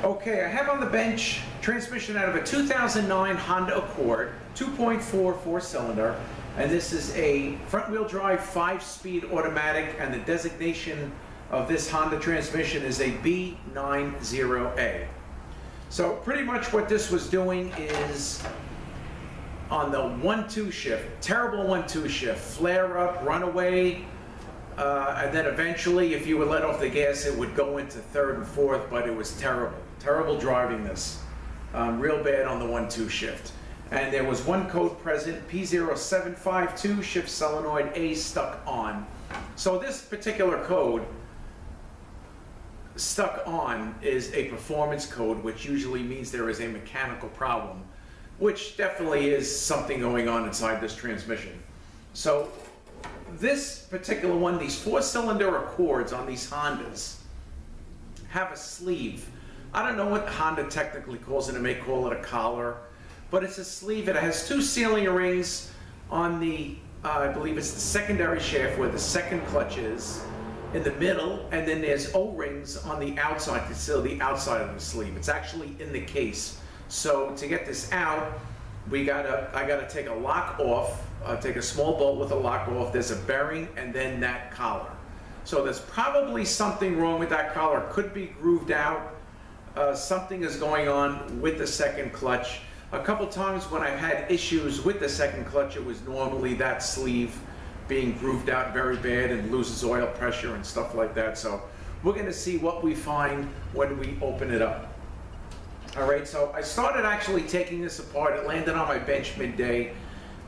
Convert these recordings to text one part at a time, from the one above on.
Okay, I have on the bench transmission out of a 2009 Honda Accord, 2.4 4-cylinder, and this is a front-wheel drive 5-speed automatic, and the designation of this Honda transmission is a B90A. So pretty much what this was doing is on the 1-2 shift, terrible 1-2 shift, flare up, run away, and then eventually if you would let off the gas it would go into third and fourth, but it was terrible driving this, real bad on the 1-2 shift. And there was one code present, P0752, shift solenoid A stuck on. So this particular code, stuck on, is a performance code, which usually means there is a mechanical problem, which definitely is something going on inside this transmission. So this particular one, these 4-cylinder Accords on these Hondas have a sleeve. I don't know what Honda technically calls it. It may call it a collar, but it's a sleeve. It has 2 sealing rings on the, I believe it's the secondary shaft where the second clutch is, in the middle, and then there's O-rings on the outside to seal the outside of the sleeve. It's actually in the case. So to get this out, I gotta take a lock off, take a small bolt with a lock off. There's a bearing and then that collar. So there's probably something wrong with that collar. Could be grooved out. Something is going on with the second clutch. A couple times when I've had issues with the second clutch, it was normally that sleeve being grooved out very bad and loses oil pressure and stuff like that. So we're going to see what we find when we open it up. All right, so I started actually taking this apart. It landed on my bench midday.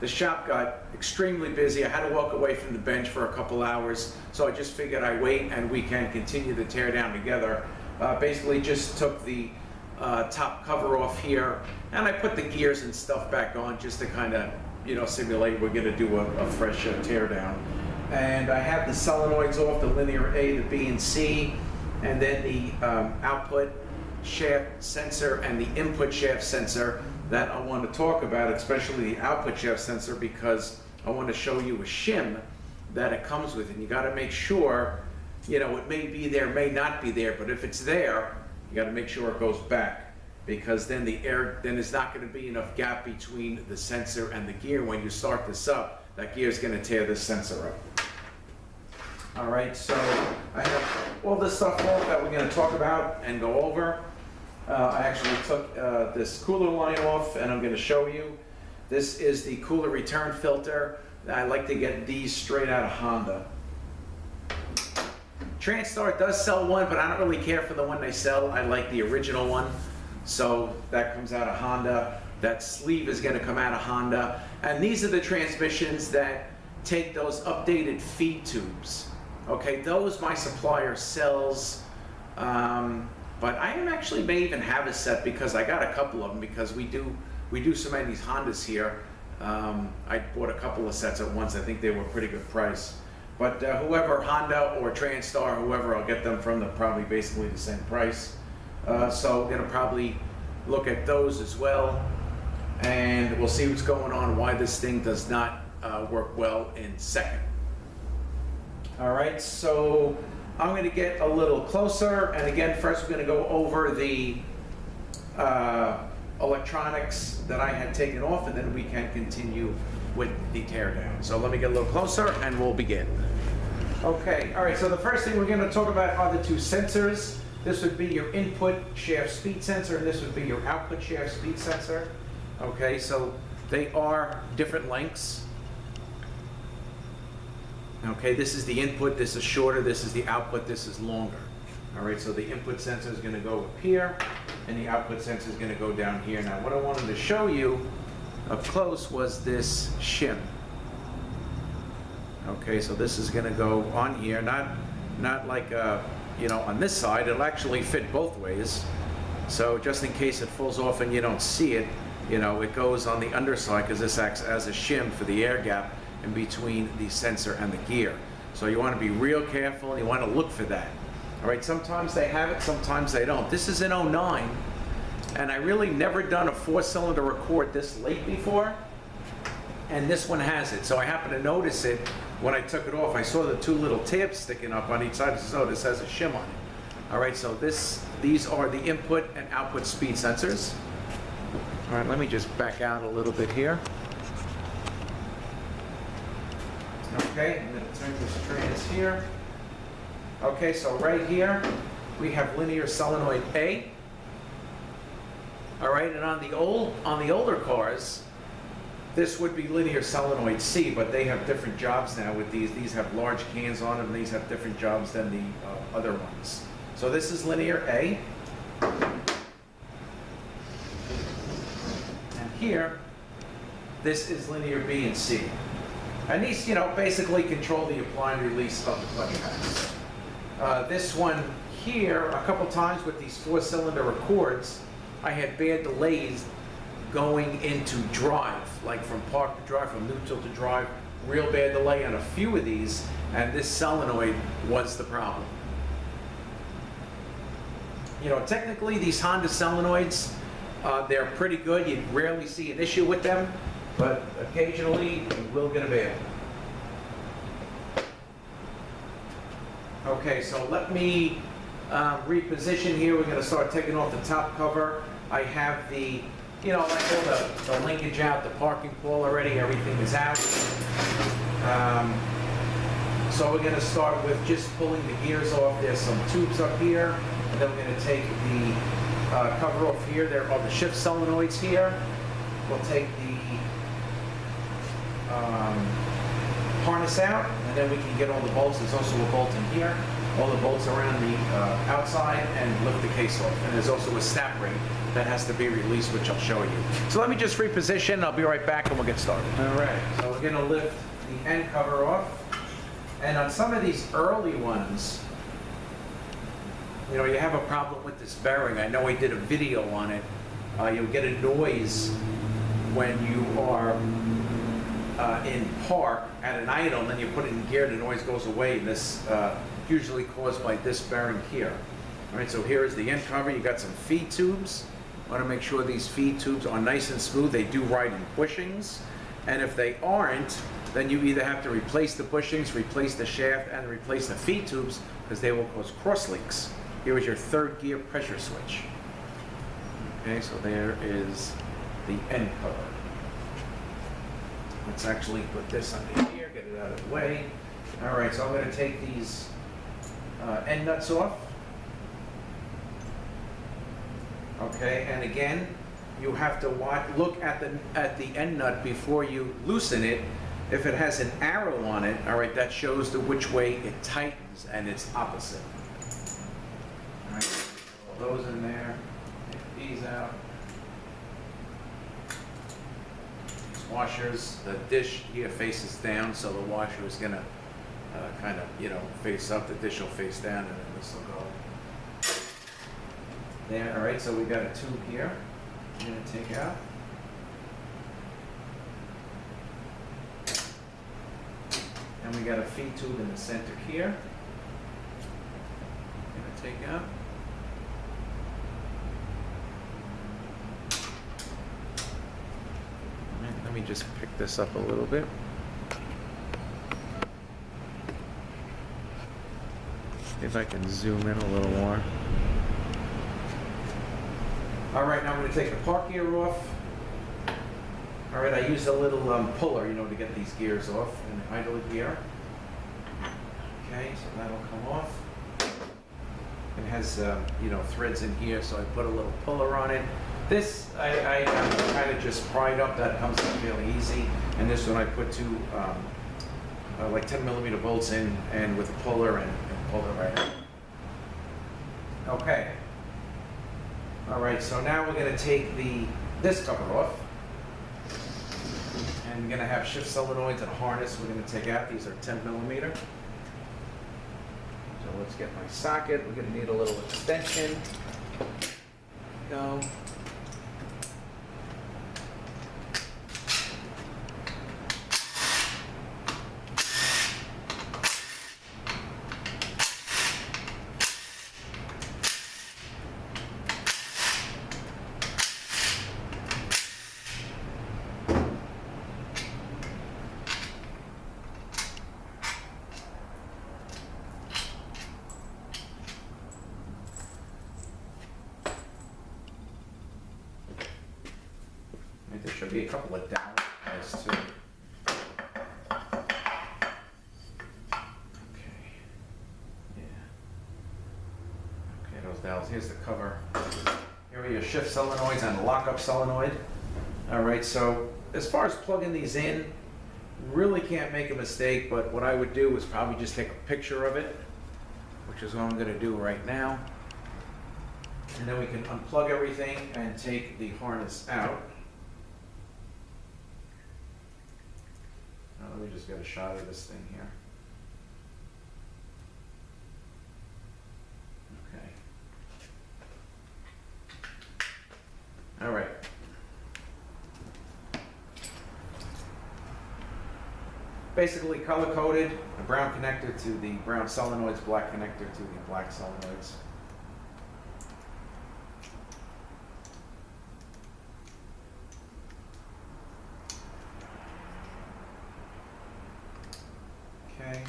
The shop got extremely busy. I had to walk away from the bench for a couple hours, so I just figured I'd wait and we can continue the teardown together. Basically just took the top cover off here, and I put the gears and stuff back on just to kind of, you know, simulate we're going to do a fresh teardown. And I have the solenoids off, the linear A, the B and C, and then the output shaft sensor and the input shaft sensor that I want to talk about, especially the output shaft sensor, because I want to show you a shim that it comes with, and you got to make sure, you know, it may be there, may not be there, but if it's there, you got to make sure it goes back, because then there's not going to be enough gap between the sensor and the gear. When you start this up, that gear is going to tear this sensor up. All right, so I have all this stuff off that we're going to talk about and go over. I actually took this cooler line off, and I'm going to show you. This is the cooler return filter. I like to get these straight out of Honda. Transtar does sell one, but I don't really care for the one they sell. I like the original one. So that comes out of Honda. That sleeve is going to come out of Honda. And these are the transmissions that take those updated feed tubes. Okay, those my supplier sells. But I actually may even have a set, because I got a couple of them, because we do so many of these Hondas here. I bought a couple of sets at once. I think they were a pretty good price. But whoever, Honda or Transtar, whoever I'll get them from, they're probably basically the same price. So we're going to probably look at those as well. And we'll see what's going on, why this thing does not work well in second. All right, so I'm going to get a little closer. And again, first we're going to go over the electronics that I had taken off, and then we can continue with the teardown. So let me get a little closer and we'll begin. Okay, all right, so the first thing we're going to talk about are the 2 sensors. This would be your input shaft speed sensor, and this would be your output shaft speed sensor. Okay, so they are different lengths. Okay, this is the input, this is shorter, this is the output, this is longer. All right, so the input sensor is going to go up here, and the output sensor is going to go down here. Now, what I wanted to show you up close was this shim. Okay, so this is going to go on here, not like you know, on this side. It'll actually fit both ways. So just in case it falls off and you don't see it, you know, it goes on the underside, because this acts as a shim for the air gap in between the sensor and the gear. So you want to be real careful, and you want to look for that. All right, sometimes they have it, sometimes they don't. This is an 09, and I really never done a 4-cylinder Accord this late before, and this one has it. So I happened to notice it when I took it off. I saw the 2 little tabs sticking up on each side. I said, oh, this has a shim on it. All right, so these are the input and output speed sensors. All right, let me just back out a little bit here. Okay, I'm going to turn this trans here. Okay, so right here we have linear solenoid A. All right, and on the older cars, this would be linear solenoid C, but they have different jobs now with these. These have large cans on them, and these have different jobs than the other ones. So this is linear A. And here, this is linear B and C. And these, basically control the apply and release of the clutch pads. This one here, a couple times with these 4-cylinder Accords, I had bad delays going into drive, like from park to drive, from neutral to drive, real bad delay on a few of these, and this solenoid was the problem. Technically these Honda solenoids, they're pretty good. You rarely see an issue with them, but occasionally you will get a bad one. Okay, so let me reposition here. We're going to start taking off the top cover. I have the, like all the linkage out, the parking pole already, everything is out. So we're going to start with just pulling the gears off. There's some tubes up here, and then we're going to take the cover off here. There are the shift solenoids here. We'll take the harness out, and then we can get all the bolts. There's also a bolt in here. All the bolts around the outside, and lift the case off. And there's also a snap ring that has to be released, which I'll show you. So let me just reposition. I'll be right back, and we'll get started. All right. So we're going to lift the end cover off. And on some of these early ones, you have a problem with this bearing. I know I did a video on it. You'll get a noise when you are in park at an idle, and then you put it in gear, the noise goes away, and this usually caused by this bearing here. All right, so here is the end cover. You got some feed tubes. Want to make sure these feed tubes are nice and smooth. They do ride in bushings, and if they aren't, then you either have to replace the bushings, replace the shaft, and replace the feed tubes, because they will cause cross leaks. Here is your third gear pressure switch. Okay, so there is the end cover. Let's actually put this under here, get it out of the way. All right, so I'm going to take these end nuts off. Okay, and again, you have to look at the end nut before you loosen it. If it has an arrow on it, all right, that shows which way it tightens, and it's opposite. All right, all those in there. Take these out. These washers, the dish here faces down, so the washer is gonna kind of, face up. The dish will face down, and then this will go there. All right, so we got a tube here. I'm gonna take out. And we got a feed tube in the center here. I'm gonna take out. Let me just pick this up a little bit. If I can zoom in a little more. All right, now I'm going to take the park gear off. All right, I use a little puller, to get these gears off in the idle gear. Okay, so that'll come off. It has, threads in here, so I put a little puller on it. This, I kind of just pried up. That comes up fairly easy. And this one I put two, like 10mm bolts in, and with a puller, and pull it right out. Okay. All right, so now we're going to take this cover off. And we're going to have shift solenoids and a harness we're going to take out. These are 10mm. So let's get my socket. We're going to need a little extension. Go. there should be a couple of down guys too. Okay. Yeah. Okay, those dowels. Here's the cover. Here are your shift solenoids and the lockup solenoid. All right, so as far as plugging these in, really can't make a mistake, but what I would do is probably just take a picture of it, which is what I'm going to do right now. And then we can unplug everything and take the harness out. Now, let me just get a shot of this thing here. Okay. All right. Basically color-coded, a brown connector to the brown solenoids, black connector to the black solenoids. Okay.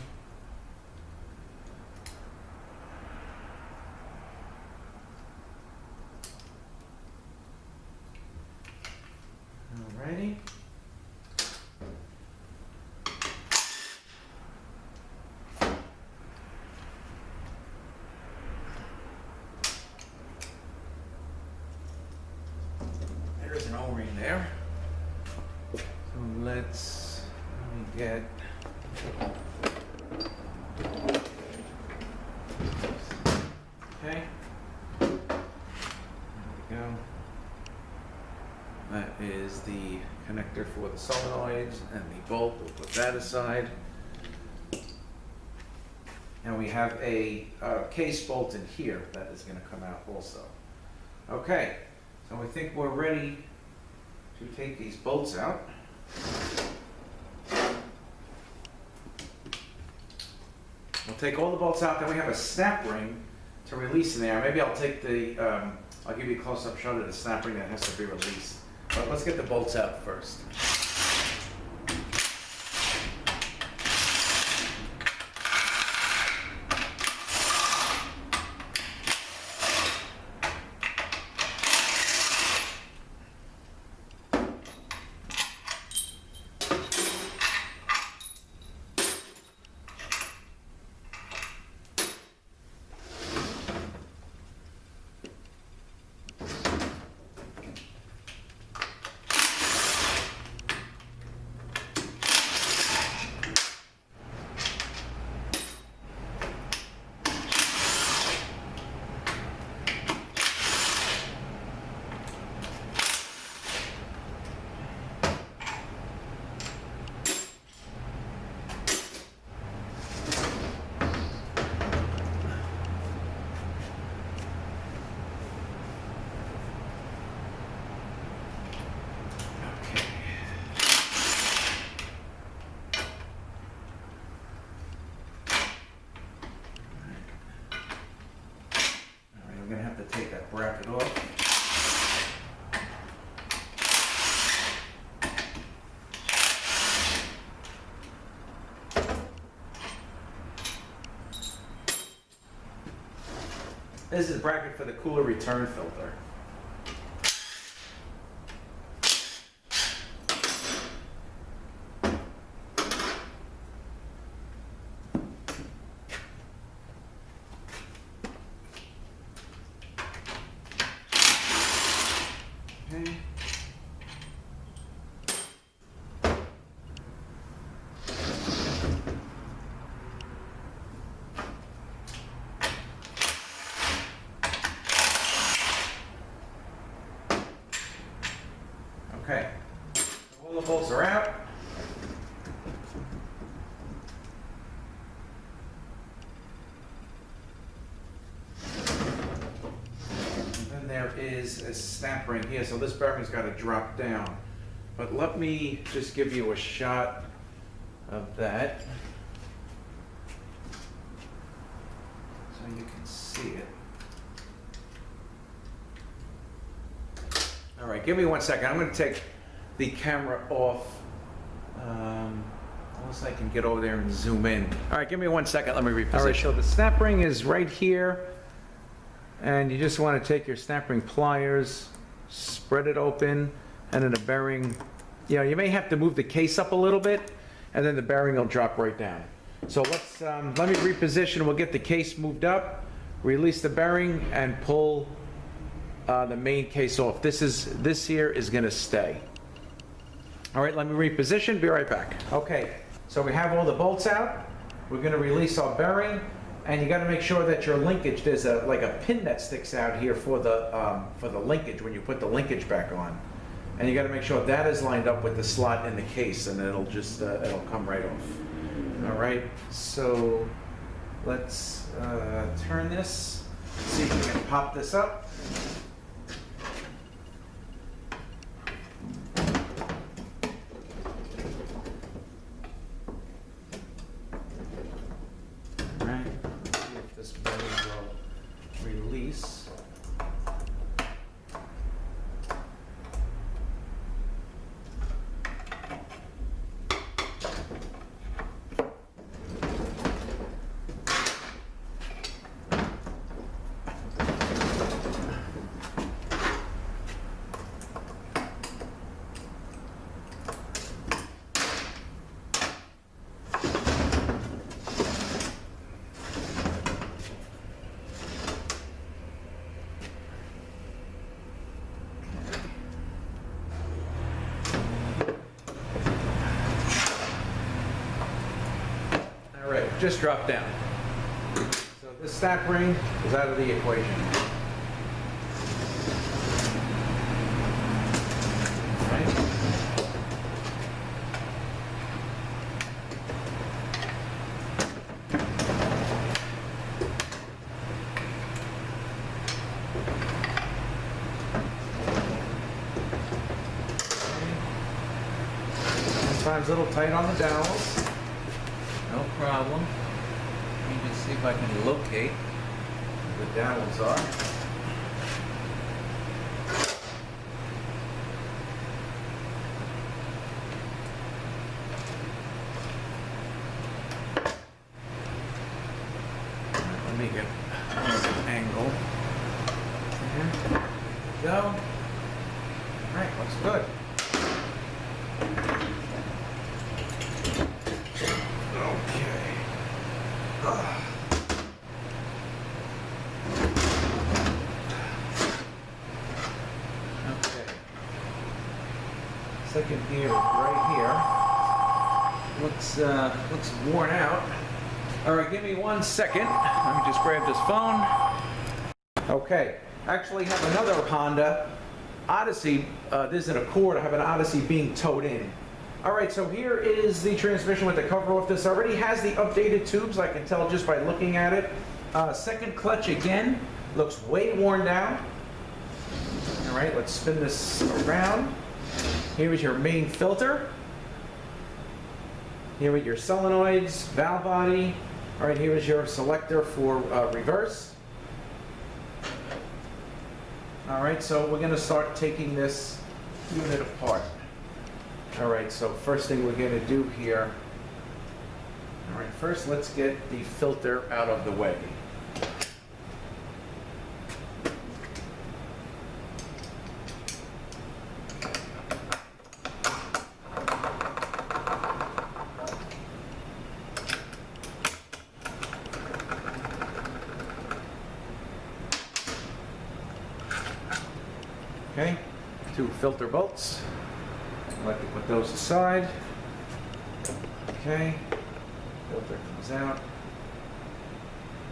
Alrighty. There's an O-ring there. So let me get okay. There we go. That is the connector for the solenoids and the bolt. We'll put that aside. And we have a case bolt in here that is going to come out also. Okay, so I think we're ready to take these bolts out. We'll take all the bolts out, then we have a snap ring to release in there. Maybe I'll take the, I'll give you a close-up shot of the snap ring that has to be released. But let's get the bolts out first. Take that bracket off. This is a bracket for the cooler return filter. Okay, so all the bolts are out. And then there is a snap ring here, so this bearing's got to drop down. But let me just give you a shot of that so you can see it. All right, give me 1 second. I'm going to take the camera off. Unless I can get over there and zoom in. All right, give me 1 second. Let me reposition. All right, so the snap ring is right here. And you just want to take your snap ring pliers, spread it open, and then the bearing, you know, you may have to move the case up a little bit, and then the bearing will drop right down. So let me reposition. We'll get the case moved up, release the bearing, and pull the main case off. This here is going to stay. All right, let me reposition. Be right back. Okay, so we have all the bolts out. We're going to release our bearing, and you got to make sure that your linkage, there's like a pin that sticks out here for the linkage when you put the linkage back on, and you got to make sure that is lined up with the slot in the case, and it'll just it'll come right off. All right, so let's turn this, see if we can pop this up. All right, see if this bearing will release. Just drop down. So this stack ring is out of the equation. Right. Sometimes a little tight on the dowels. No problem. Let me just see if I can locate where the dowels are. Let me get an angle. There we go. All right, looks good. Second gear right here looks worn out. All right, give me 1 second. Let me just grab this phone. Okay, actually have another Honda Odyssey. This is an Accord. I have an Odyssey being towed in. All right, so here is the transmission with the cover off. This already has the updated tubes. I can tell just by looking at it. Second clutch again looks way worn down. All right, let's spin this around. Here is your main filter. Here are your solenoids, valve body. All right, here is your selector for reverse. All right, so we're going to start taking this unit apart. All right, so first thing we're going to do here. All right, first let's get the filter out of the way. Okay, 2 filter bolts. I'd like to put those aside. Okay, filter comes out.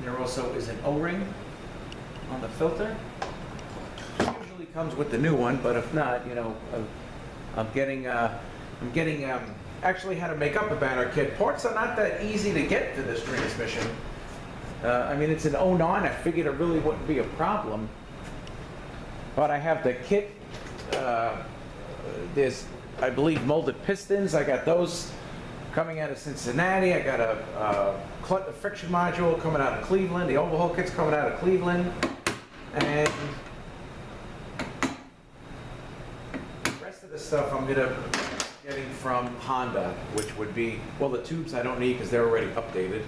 There also is an O-ring on the filter. Usually comes with the new one, but if not, you know, actually had to make up a banner kit. Parts are not that easy to get for this transmission. I mean, it's an 09. I figured it really wouldn't be a problem. But I have the kit. There's, I believe, molded pistons. I got those coming out of Cincinnati. I got a friction module coming out of Cleveland. The overhaul kit's coming out of Cleveland. And the rest of the stuff I'm getting from Honda, which would be, well, the tubes I don't need because they're already updated.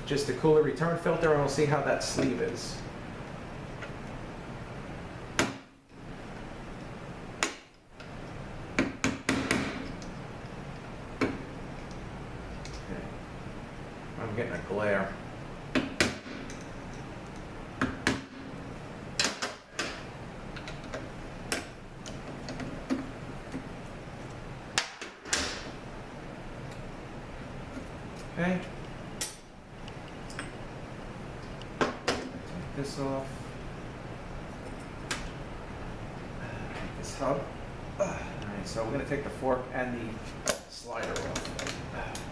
Just a cooler return filter, and we'll see how that sleeve is. Okay. Take this off. Take this hub. Alright, so we're going to take the fork and the slider off.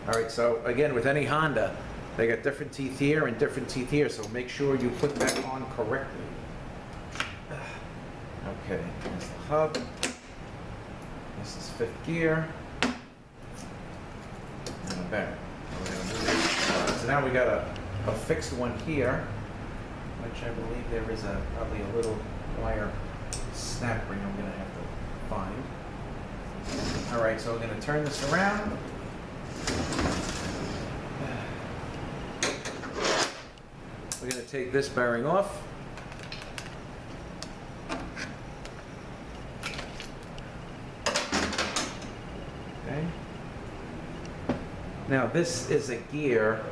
Alright, so again, with any Honda, they got different teeth here and different teeth here, so make sure you put that on correctly. Okay, here's the hub. This is 5th gear. And a bearing. So now we got a fixed one here, which I believe there is probably a little wire snap ring I'm going to have to find. Alright, so we're going to turn this around. We're going to take this bearing off. Okay. Now this is a gear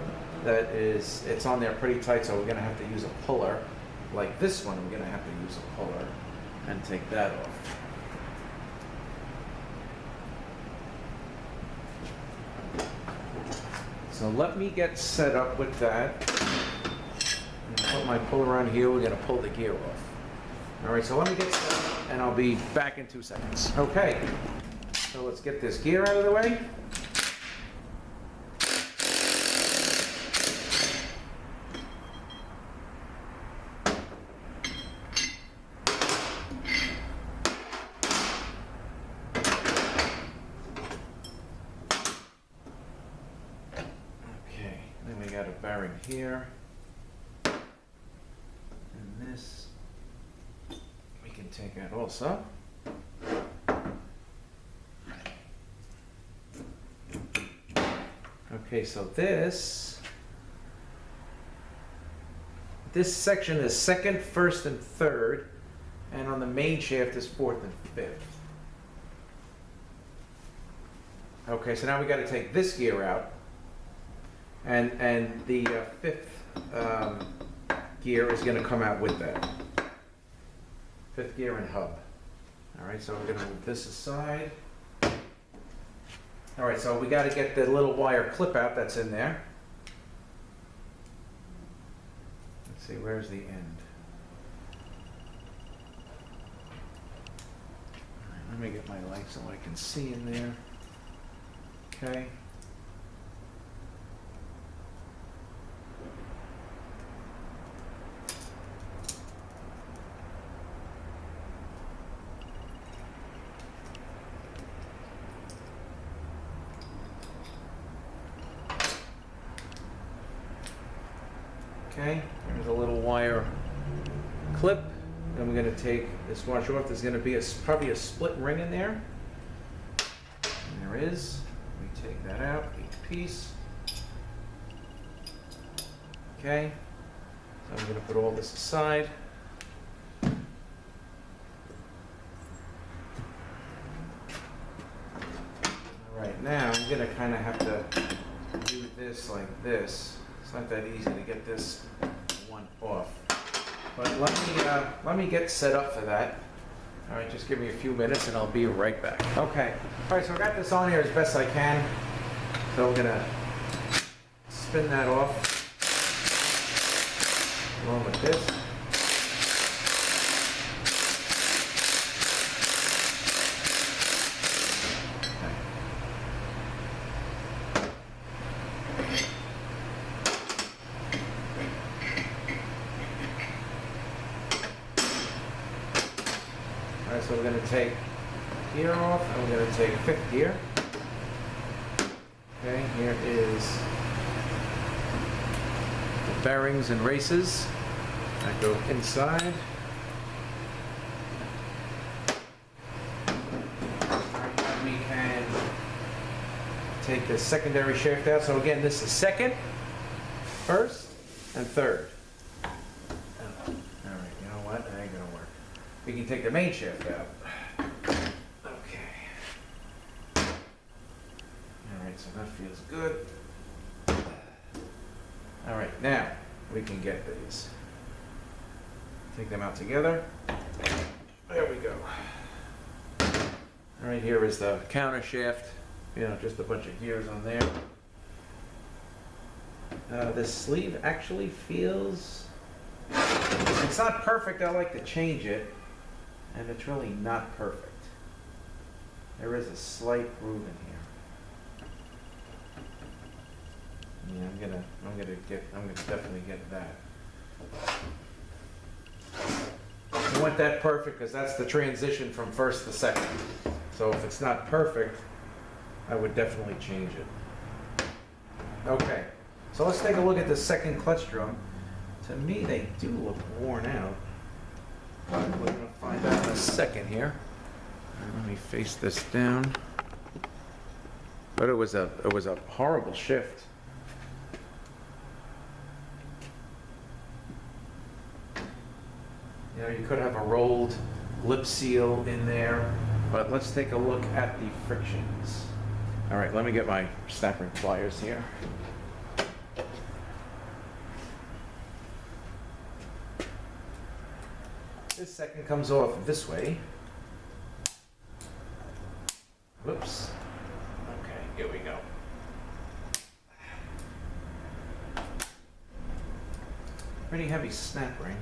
that it's on there pretty tight, so we're going to have to use a puller. Like this one, we're going to have to use a puller and take that off. So let me get set up with that. Put my puller on here, we're going to pull the gear off. Alright, so let me get set up and I'll be back in 2 seconds. Okay, so let's get this gear out of the way. Okay, then we got a bearing here. This we can take out also. Okay, so this section is 2nd, 1st, and 3rd, and on the main shaft is 4th and 5th. Okay, so now we got to take this gear out, and the 5th gear is going to come out with that. 5th gear and hub. Alright, so we're going to move this aside. Alright, so we got to get the little wire clip out that's in there. Let's see, where's the end? Alright, let me get my light so I can see in there. Okay. Okay, there's a little wire clip. Then we're going to take this washer off. There's going to be probably a split ring in there. And there is. We take that out, each piece. Okay, so I'm going to put all this aside. All right, now I'm going to kind of have to do this like this. It's not that easy to get this one off. But let me get set up for that. All right, just give me a few minutes and I'll be right back. Okay. All right, so I got this on here as best I can. So we're gonna spin that off along with this. Alright, so we're going to take gear off, and we're going to take 5th gear. Okay, here is the bearings and races that go inside. Alright, we can take the secondary shaft out. So again, this is 2nd, 1st, and 3rd. Alright, you know what? That ain't going to work. We can take the main shaft out. Okay. Alright, so that feels good. Alright, now we can get these. Take them out together. There we go. Alright, here is the counter shaft. You know, just a bunch of gears on there. This sleeve actually feels, it's not perfect. I like to change it, and it's really not perfect. There is a slight groove in here. Yeah, I'm gonna definitely get that. I want that perfect because that's the transition from first to second. So if it's not perfect, I would definitely change it. Okay, so let's take a look at the second clutch drum. To me, they do look worn out. But we're gonna find out in a second here. Let me face this down. But it was a horrible shift. You know, you could have a rolled lip seal in there, but let's take a look at the frictions. All right, let me get my snap ring pliers here. This second comes off this way. Whoops. Okay, here we go. Pretty heavy snap ring.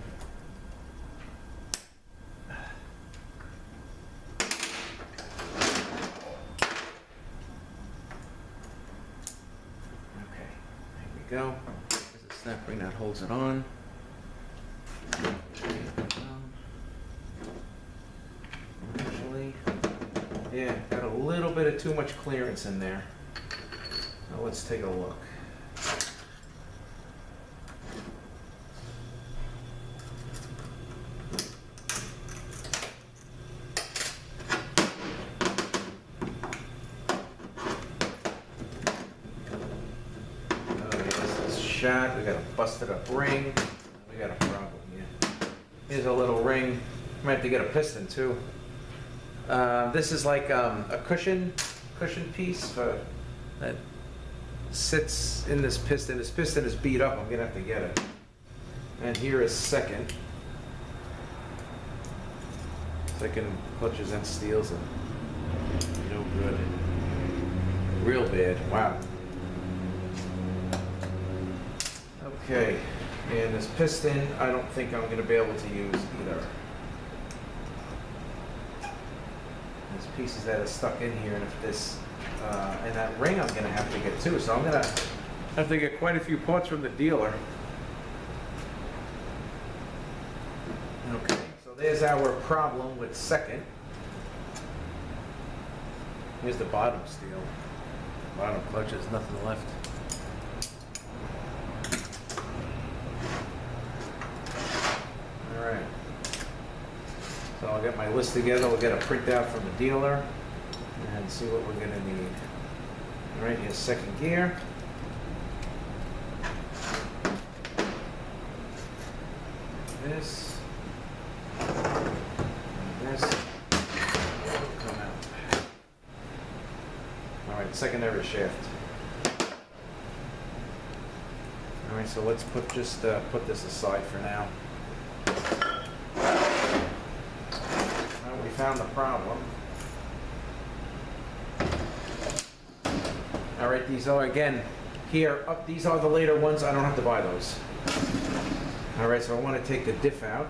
Go. There's a snap ring that holds it on. Actually, yeah, got a little bit of too much clearance in there. Now let's take a look. Shot. We got a busted up ring. We got a problem here. Here's a little ring. Might have to get a piston too. This is like a cushion piece for, that sits in this piston. This piston is beat up. I'm gonna have to get it. And here is second clutches and steels and no good. Real bad. Wow. Okay, and this piston, I don't think I'm going to be able to use either. There's pieces that are stuck in here, and if this, and that ring I'm going to have to get too, so I'm going to have to get quite a few parts from the dealer. Okay, so there's our problem with second. Here's the bottom steel. Bottom clutch, there's nothing left. Alright, so I'll get my list together, we'll get a printout from the dealer and see what we're going to need. Alright, here's second gear. This. And this. Come out. Alright, secondary shaft. Alright, so let's put this aside for now. We found the problem. All right, these are again here. These are the later ones. I don't have to buy those. All right, so I want to take the diff out.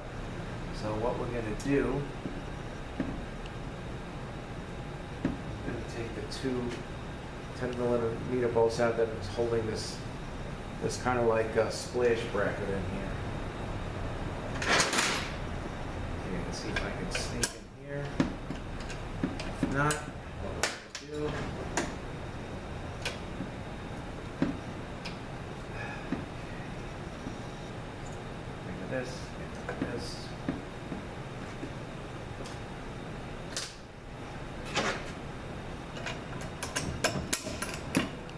So what we're going to do, I'm going to take the two 10mm bolts out that is holding this kind of like a splash bracket in here. Okay, let's see if I can sneak in here. If not, what we're going to do, look at this, look at this.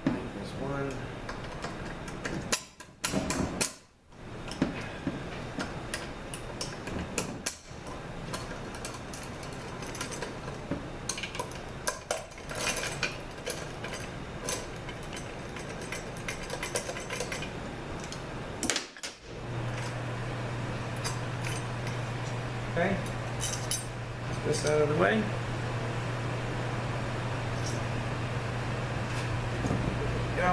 There's one. Okay, get this out of the way. There we go.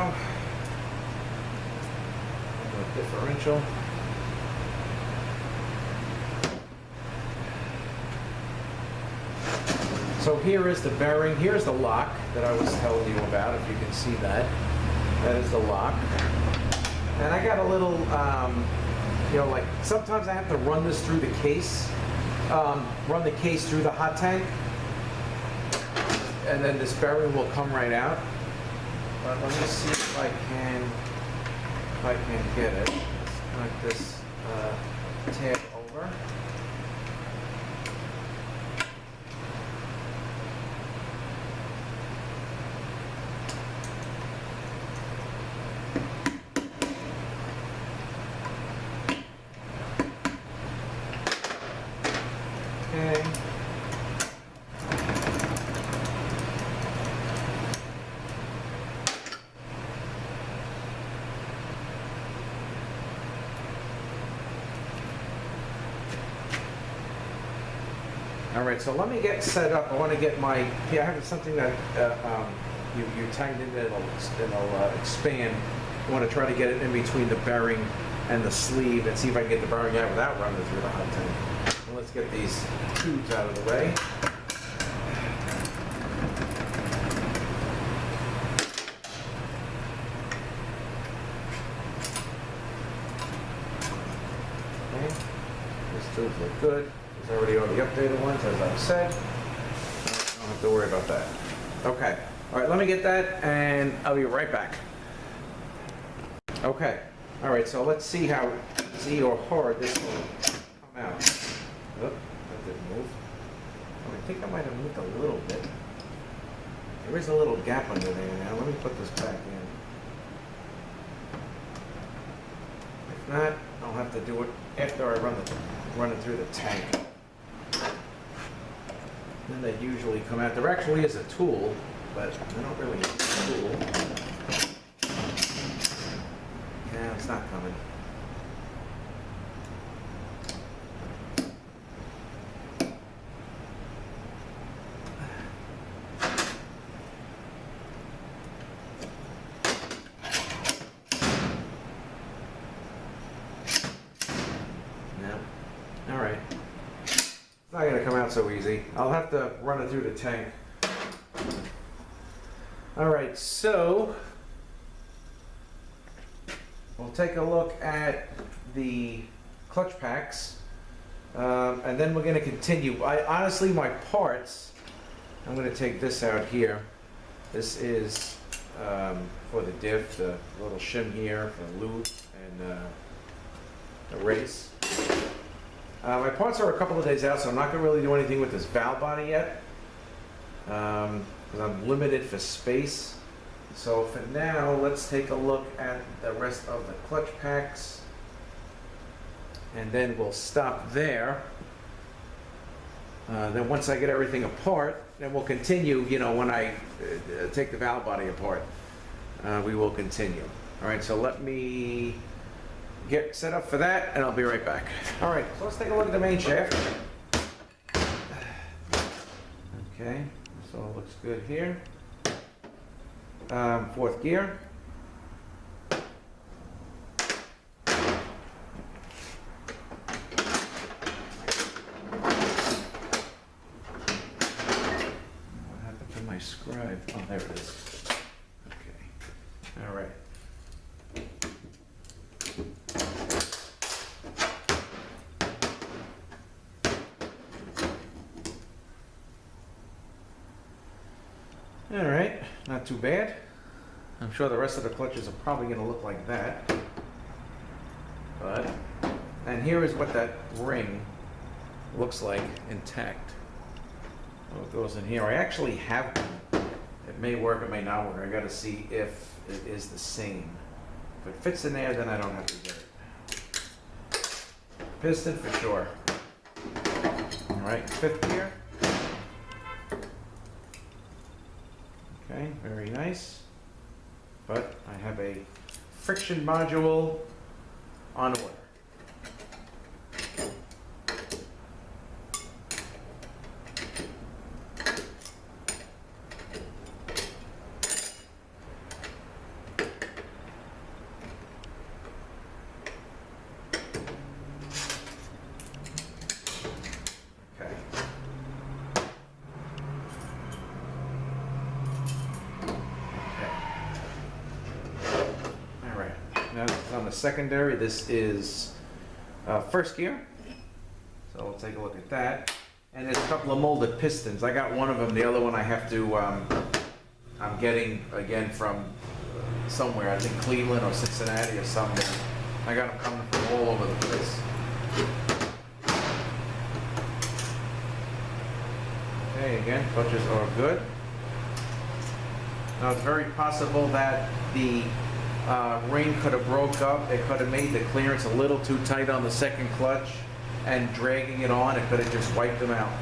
differential. So here is the bearing, here's the lock that I was telling you about, if you can see that. That is the lock. And I got a little, you know, like sometimes I have to run this through the case, run the case through the hot tank, and then this bearing will come right out. But let me see if I can get it. Let's connect this tab over. Okay. All right, so let me get set up. I want to get my, I have something that you tighten it, it'll expand. I want to try to get it in between the bearing and the sleeve and see if I can get the bearing out without running through the hot tank. And let's get these tubes out of the way. Okay, these tubes look good. There's already all the updated ones, as I've said. I don't have to worry about that. Okay. All right, let me get that, and I'll be right back. Okay. All right, so let's see how easy or hard this will come out. Oh, that didn't move. Oh, I think I might have moved a little bit. There is a little gap under there now. Let me put this back in. If not, I'll have to do it after I run it through the tank. Then they usually come out. There actually is a tool, but I don't really need a tool. Yeah, it's not coming. No. All right. It's not going to come out so easy. I'll have to run it through the tank. All right, so we'll take a look at the clutch packs, and then we're going to continue. Honestly, my parts, I'm going to take this out here. This is for the diff, the little shim here, for the loop, and the race. My parts are a couple of days out, so I'm not going to really do anything with this valve body yet, because I'm limited for space. So for now, let's take a look at the rest of the clutch packs, and then we'll stop there. Then once I get everything apart, then we'll continue, you know, when I take the valve body apart, we will continue. All right, so let me get set up for that, and I'll be right back. All right, so let's take a look at the main shaft. Okay, so it looks good here. Fourth gear. What happened to my scribe? Oh, there it is. Okay, all right. All right, not too bad. I'm sure the rest of the clutches are probably going to look like that. But, and here is what that ring looks like intact. Oh, it goes in here. I actually have one. It may work, it may not work. I got to see if it is the same. If it fits in there, then I don't have to get it. Piston for sure. All right, fifth gear. Okay, very nice. But I have a friction module on order. the secondary. This is first gear. So we'll take a look at that. And there's a couple of molded pistons. I got one of them. The other one I have to, I'm getting again from somewhere. I think Cleveland or Cincinnati or something. I got them coming from all over the place. Okay, again, clutches are good. Now it's very possible that the ring could have broke up. It could have made the clearance a little too tight on the second clutch, and dragging it on, it could have just wiped them out.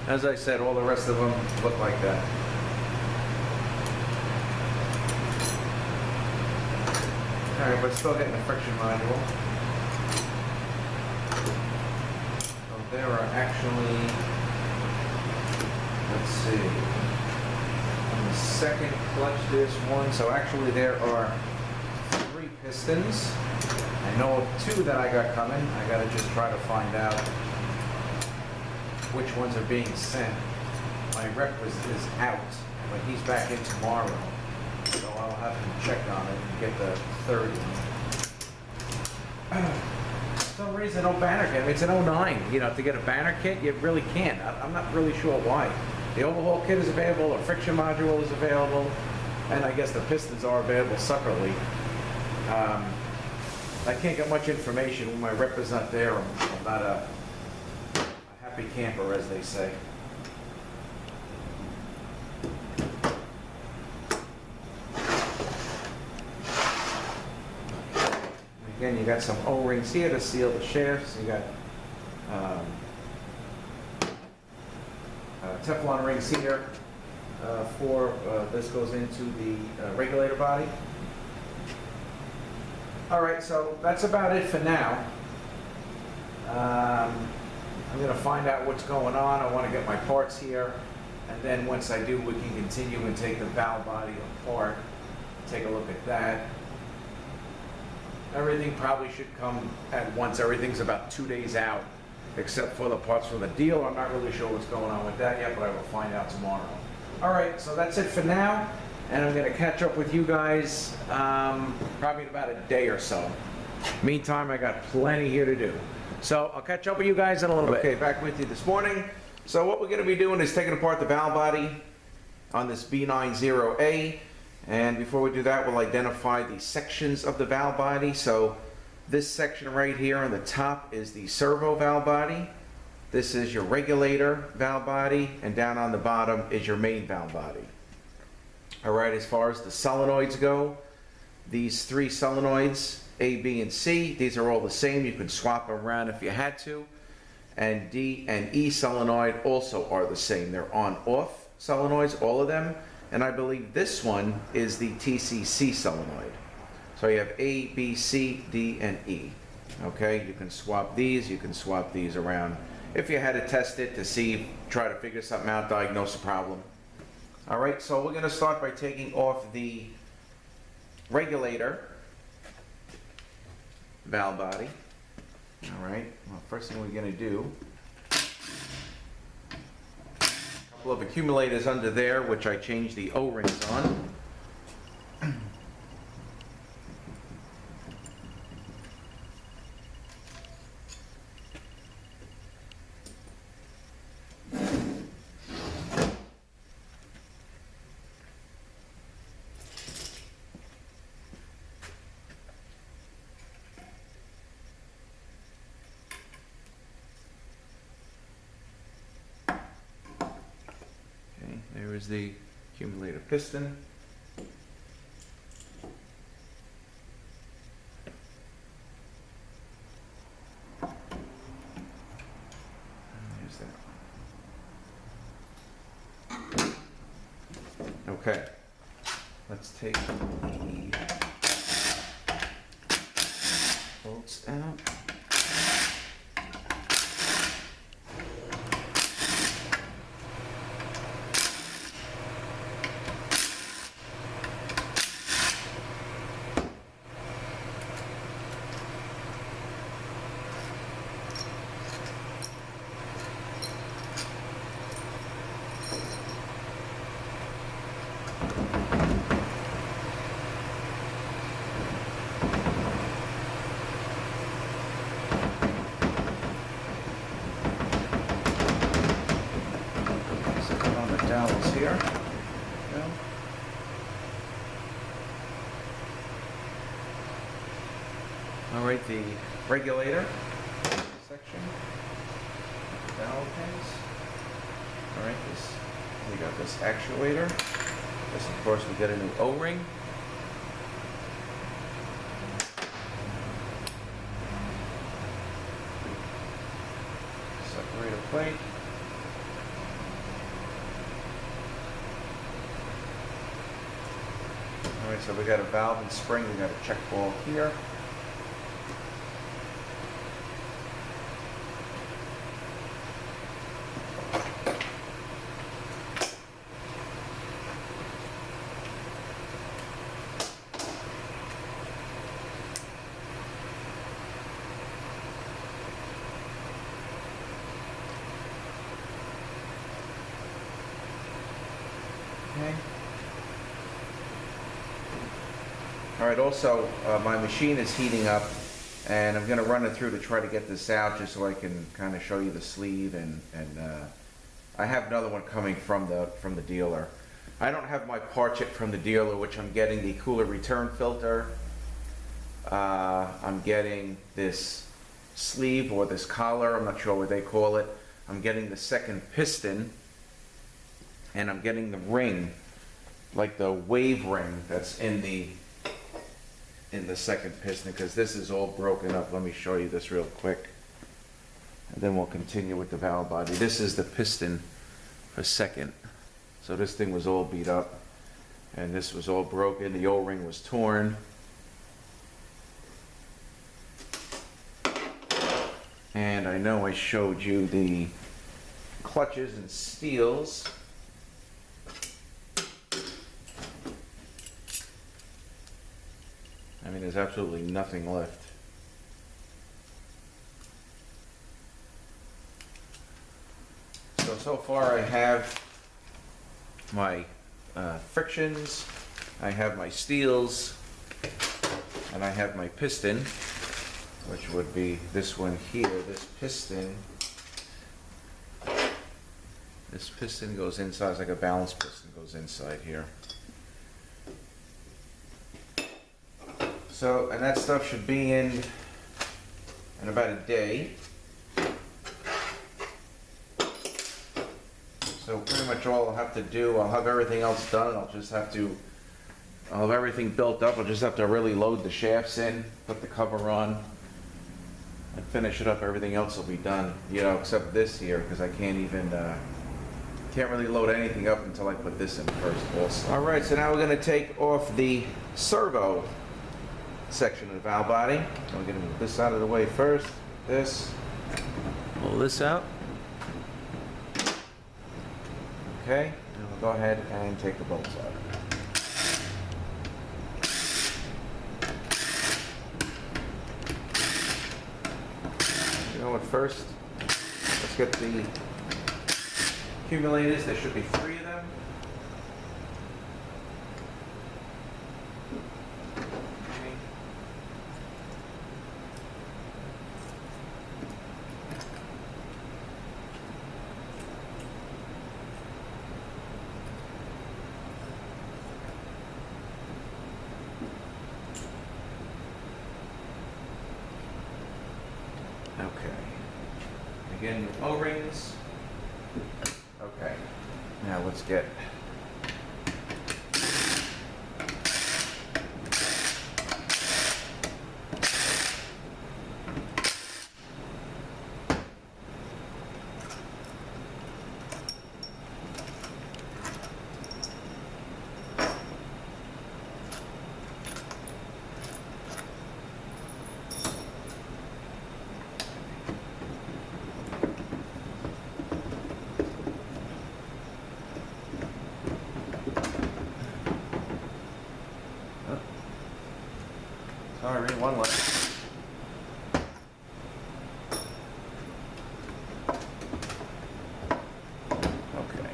As I said, all the rest of them look like that. All right, but still getting a friction module. So there are actually, let's see, on the second clutch there's one. So actually there are 3 pistons. I know of 2 that I got coming. I got to just try to find out which ones are being sent. My rep is out, but he's back in tomorrow, so I'll have him check on it and get the 3rd one. For some reason, no banner kit. It's an '09. You know, to get a banner kit, you really can't. I'm not really sure why. The overhaul kit is available, a friction module is available, and I guess the pistons are available separately. I can't get much information when my rep is not there. I'm not a happy camper, as they say. Again, you got some O-rings here to seal the shafts. You got Teflon rings here for this goes into the regulator body. All right, so that's about it for now. I'm going to find out what's going on. I want to get my parts here, and then once I do, we can continue and take the valve body apart. Take a look at that. Everything probably should come at once. Everything's about 2 days out, except for the parts from the dealer. I'm not really sure what's going on with that yet, but I will find out tomorrow. All right, so that's it for now, and I'm going to catch up with you guys probably in about a day or so. Meantime, I got plenty here to do. So I'll catch up with you guys in a little bit. Okay, back with you this morning. So what we're going to be doing is taking apart the valve body on this B90A. And before we do that, we'll identify the sections of the valve body. So this section right here on the top is the servo valve body. This is your regulator valve body. And down on the bottom is your main valve body. All right, as far as the solenoids go, these 3 solenoids, A, B, and C, these are all the same. You can swap them around if you had to. And D and E solenoid also are the same. They're on-off solenoids, all of them. And I believe this one is the TCC solenoid. So you have A, B, C, D, and E. Okay, you can swap these around. If you had to test it to see, try to figure something out, diagnose a problem. All right, so we're gonna start by taking off the regulator valve body. All right, well, first thing we're gonna do, a couple of accumulators under there, which I changed the O-rings on. There is the accumulator piston. There's that. Okay, let's take the bolts out. Dowels here. Go. All right, the regulator section, dowel pins. All right, we got this actuator. This, of course, we get a new O-ring. Separator plate. Alright, so we got a valve and spring, we got a check ball here. Okay. Alright, also my machine is heating up and I'm going to run it through to try to get this out just so I can kind of show you the sleeve and I have another one coming from the dealer. I don't have my parts yet from the dealer, which I'm getting the cooler return filter. I'm getting this sleeve or this collar, I'm not sure what they call it. I'm getting the second piston and I'm getting the ring, like the wave ring that's in the second piston, because this is all broken up. Let me show you this real quick and then we'll continue with the valve body. This is the piston for second. So this thing was all beat up and this was all broken. The O-ring was torn. And I know I showed you the clutches and steels. I mean, there's absolutely nothing left. So far I have my frictions, I have my steels, and I have my piston, which would be this one here. This piston goes inside, it's like a balance piston goes inside here. So, and that stuff should be in about a day. So pretty much all I'll have to do, I'll have everything else done. I'll have everything built up. I'll just have to really load the shafts in, put the cover on, and finish it up. Everything else will be done, you know, except this here, because I can't even, can't really load anything up until I put this in first also. All right, so now we're gonna take off the servo section of the valve body. I'm going to move this out of the way first. This. Pull this out. Okay, and we'll go ahead and take the bolts out. You know what, first, let's get the accumulators. There should be 3 of them. Okay. Again, with O-rings. Okay. Now let's get Sorry, one left. Okay.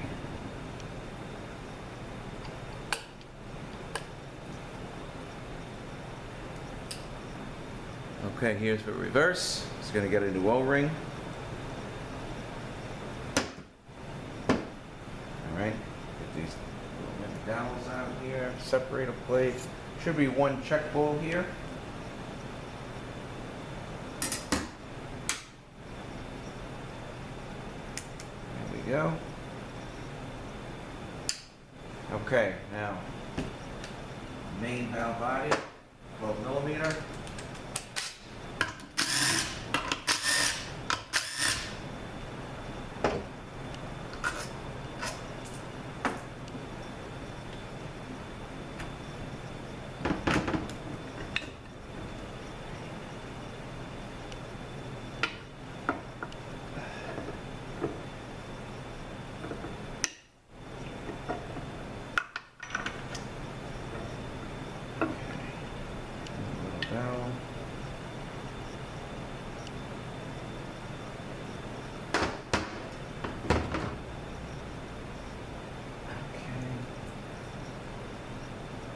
Okay, here's the reverse. It's going to get a new O-ring. Alright, get these little dowels out here, separator plate. Should be one check ball here. There we go. Okay, now, main valve body, 12 millimeter.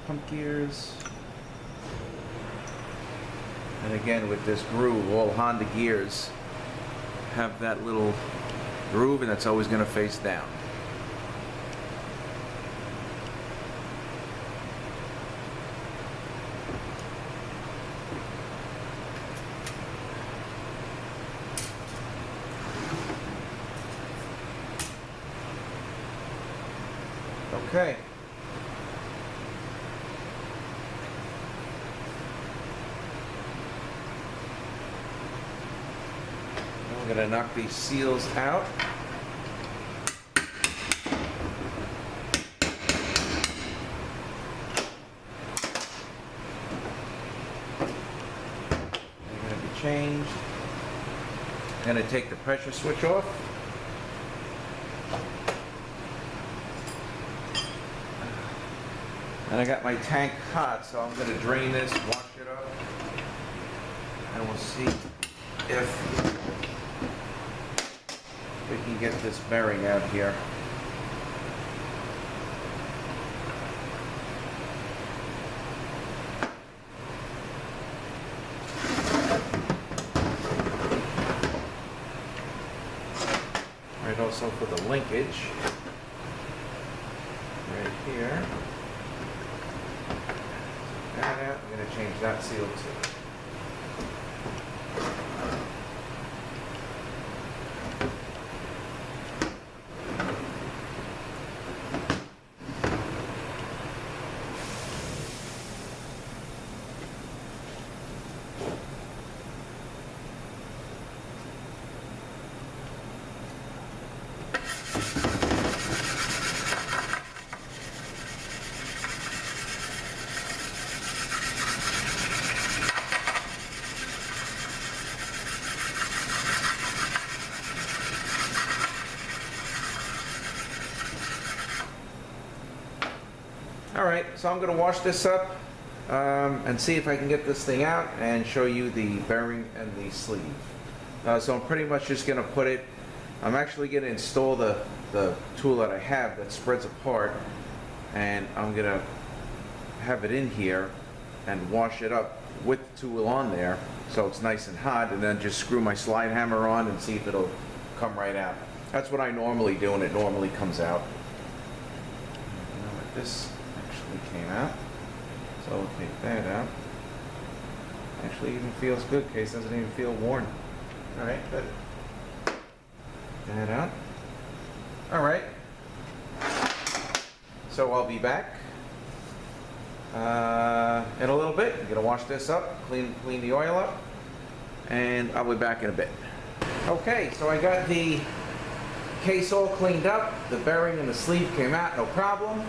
Pump gears. And again, with this groove, all Honda gears have that little groove, and that's always going to face down. Okay. I'm going to knock these seals out. They're going to be changed. I'm going to take the pressure switch off. And I got my tank hot, so I'm going to drain this, wash it up, and we'll see if we can get this bearing out here. Right, also for the linkage, right here. That out. I'm going to change that seal too. Alright, so I'm going to wash this up and see if I can get this thing out and show you the bearing and the sleeve. So I'm pretty much just going to put it, I'm actually going to install the tool that I have that spreads apart, and I'm going to have it in here and wash it up with the tool on there so it's nice and hot, and then just screw my slide hammer on and see if it'll come right out. That's what I normally do, and it normally comes out. You know what, this actually came out, so we'll take that out. Actually even feels good, case doesn't even feel worn. Alright, good. That out. Alright, so I'll be back in a little bit. I'm going to wash this up, clean the oil up, and I'll be back in a bit. Okay, so I got the case all cleaned up, the bearing and the sleeve came out, no problem.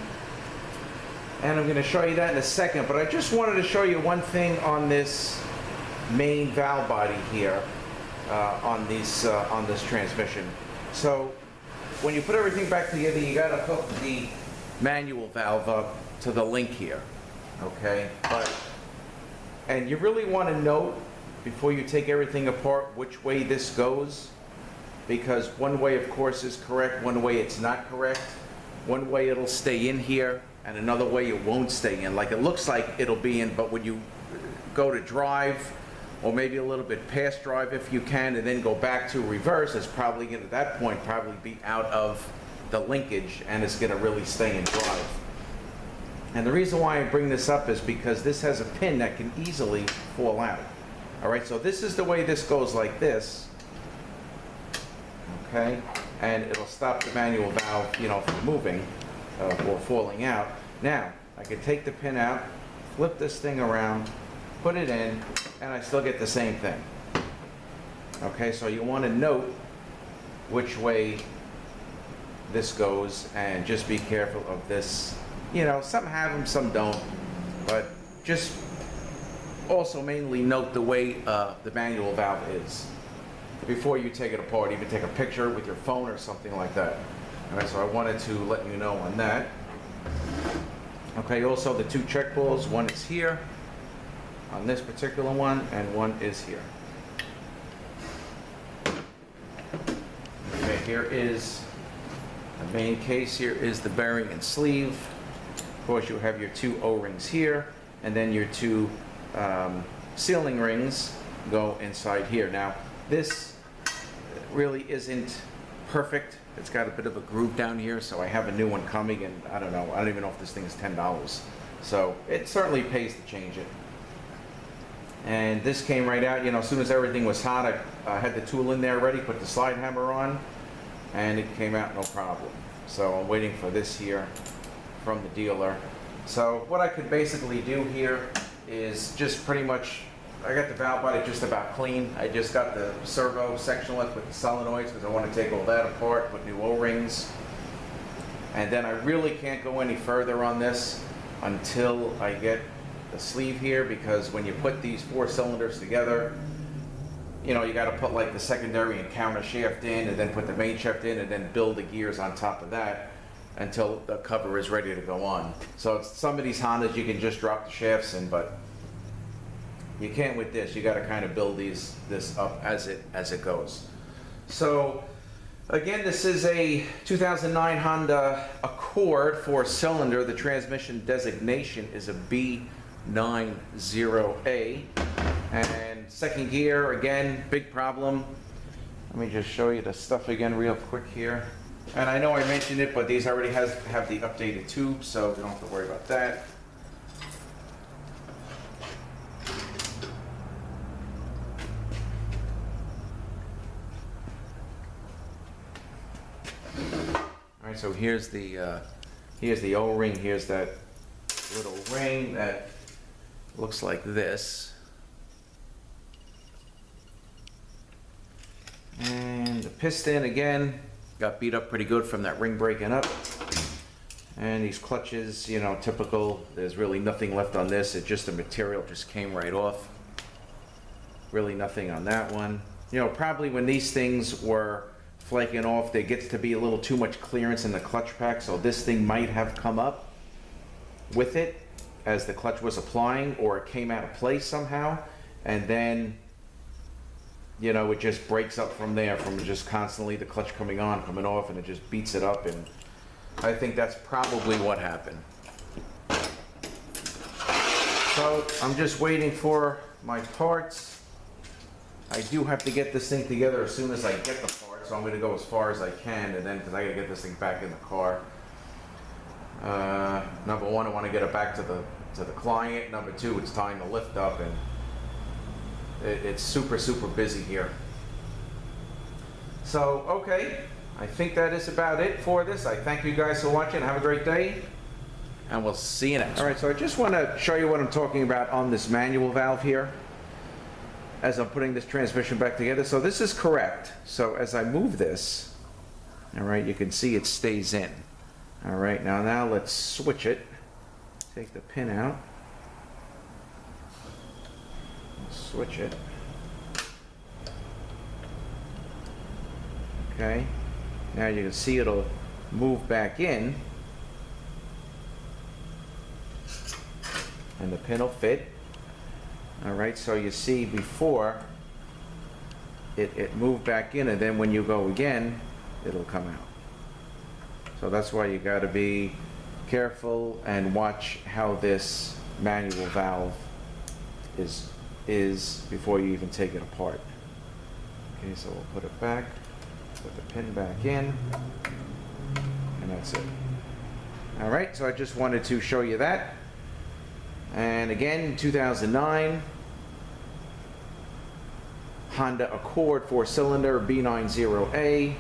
And I'm going to show you that in a second, but I just wanted to show you one thing on this main valve body here, on this transmission. So when you put everything back together, you got to hook the manual valve up to the link here, okay? But And you really want to note before you take everything apart which way this goes, because one way of course is correct, one way it's not correct. One way it'll stay in here and another way it won't stay in. Like it looks like it'll be in, but when you go to drive, or maybe a little bit past drive if you can, and then go back to reverse, it's probably going to, at that point, probably be out of the linkage and it's going to really stay in drive. And the reason why I bring this up is because this has a pin that can easily fall out. All right, so this is the way this goes, like this. Okay, and it'll stop the manual valve, you know, from moving or falling out. Now, I can take the pin out, flip this thing around, put it in, and I still get the same thing. Okay, so you want to note which way this goes and just be careful of this. You know, some have them, some don't, but just also mainly note the way the manual valve is before you take it apart. Even take a picture with your phone or something like that. All right, so I wanted to let you know on that. Okay, also the two check balls, one is here on this particular one, and one is here. Okay, here is the main case. Here is the bearing and sleeve. Of course, you have your two O-rings here, and then your two sealing rings go inside here. Now, this really isn't perfect. It's got a bit of a groove down here, so I have a new one coming, and I don't know, I don't even know if this thing is $10. So it certainly pays to change it. And this came right out, you know, as soon as everything was hot, I had the tool in there ready, put the slide hammer on, and it came out no problem. So I'm waiting for this here from the dealer. So what I could basically do here is just pretty much, I got the valve body just about clean. I just got the servo section left with the solenoids because I want to take all that apart, put new O-rings. And then I really can't go any further on this until I get the sleeve here, because when you put these four cylinders together, you know, you got to put like the secondary and counter shaft in, and then put the main shaft in, and then build the gears on top of that until the cover is ready to go on. So it's, some of these Hondas you can just drop the shafts in, but you can't with this. You got to kind of build this up as it goes. So again, this is a 2009 Honda Accord 4-cylinder. The transmission designation is a B90A. And second gear, again, big problem. Let me just show you the stuff again real quick here. And I know I mentioned it, but these already have the updated tube, so we don't have to worry about that. All right, so here's the O-ring. Here's that little ring that looks like this. And the piston, again, got beat up pretty good from that ring breaking up. And these clutches, you know, typical. There's really nothing left on this. It's just the material just came right off. Really nothing on that one. You know, probably when these things were flaking off, there gets to be a little too much clearance in the clutch pack, so this thing might have come up with it as the clutch was applying, or it came out of place somehow, and then, you know, it just breaks up from there, from just constantly the clutch coming on, coming off, and it just beats it up, and I think that's probably what happened. So I'm just waiting for my parts. I do have to get this thing together as soon as I get the parts, so I'm going to go as far as I can, and then, because I got to get this thing back in the car. Number one, I want to get it back to the client. Number two, it's time to lift up, and it's super busy here. So, okay, I think that is about it for this. I thank you guys for watching. Have a great day, and we'll see you next. All right, so I just want to show you what I'm talking about on this manual valve here as I'm putting this transmission back together. So this is correct. So as I move this, all right, you can see it stays in. All right, now let's switch it. Take the pin out. Switch it. Okay, now you can see it'll move back in, and the pin will fit. All right, so you see before, it moved back in, and then when you go again, it'll come out. So that's why you gotta be careful and watch how this manual valve is before you even take it apart. Okay, so we'll put it back, put the pin back in, and that's it. All right, so I just wanted to show you that. And again, 2009 Honda Accord 4-cylinder B90A.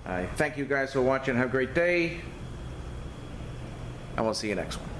I thank you guys for watching. Have a great day, and we'll see you next one.